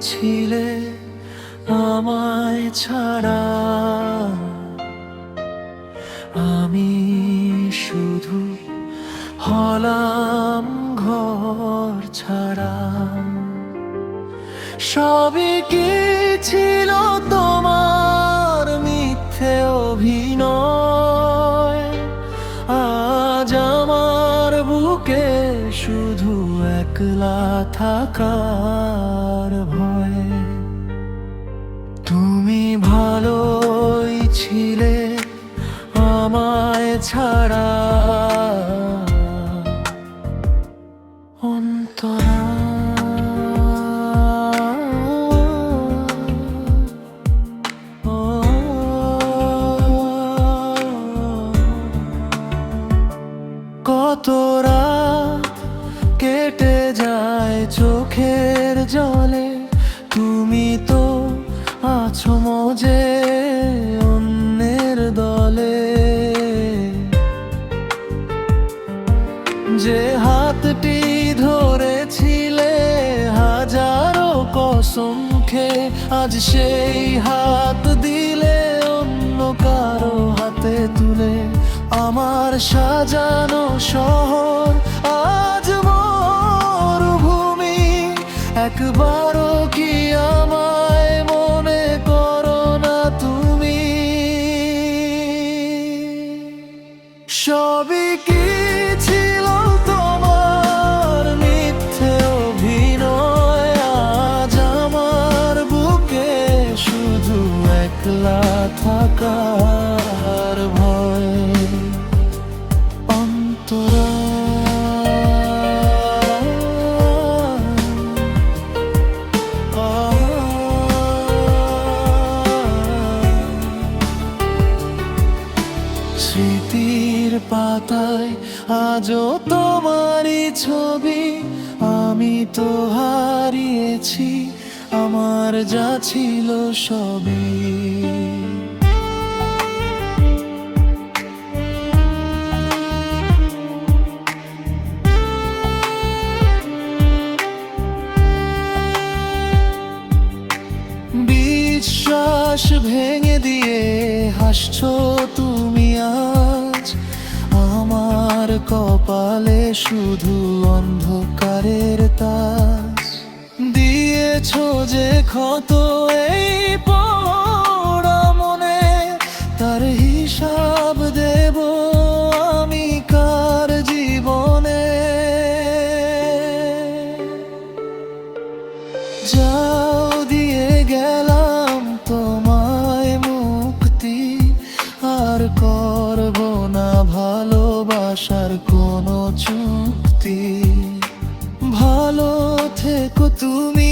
ছিলে আমায় ছাড়া, আমি শুধু হলাম ঘর ছাড়া। সবই কি ছিল তোমার মিথ্যে অভিনয়? আজ আমার বুকে শুধু একলা থাকার ভয়। তুমি ভালোই ছিলে আমায় ছাড়া, অন্তরা। কত রাত কেটে যায় চোখের জলে, তুমি তো আছো মজে অন্যের দলে। যে হাতটি ধরেছিলে হাজারো কসম খেয়ে, আজ সেই হাত দিলে অন্য কারো হাতে তুলে। আমার সাজানো শহর আজ মরুভূমি, একবারও কি আমায় মনে করো না তুমি? সবই কি ছিল তোমার মিথ্যে অভিনয়? আজ আমার বুকে শুধু একলা থাকার ভয়, অন্তরা। স্মৃতির পাতায় আজও তোমারই ছবি, আমি তো হারিয়েছি আমার যা ছিল সবই। বিশ্বাস ভেঙে দিয়ে হাসছো তুমি আজ, আমার কপালে শুধু অন্ধকারের তাজ। দিয়েছো যে ক্ষত এই পোড়া মনে, তার হিসাব দেব আমি কার জীবনে? যাও দিয়ে গেলাম তোমায় মুক্তি, আর করব না ভালোবাসার কোনো চুক্তি। ভালো থেকো তুমি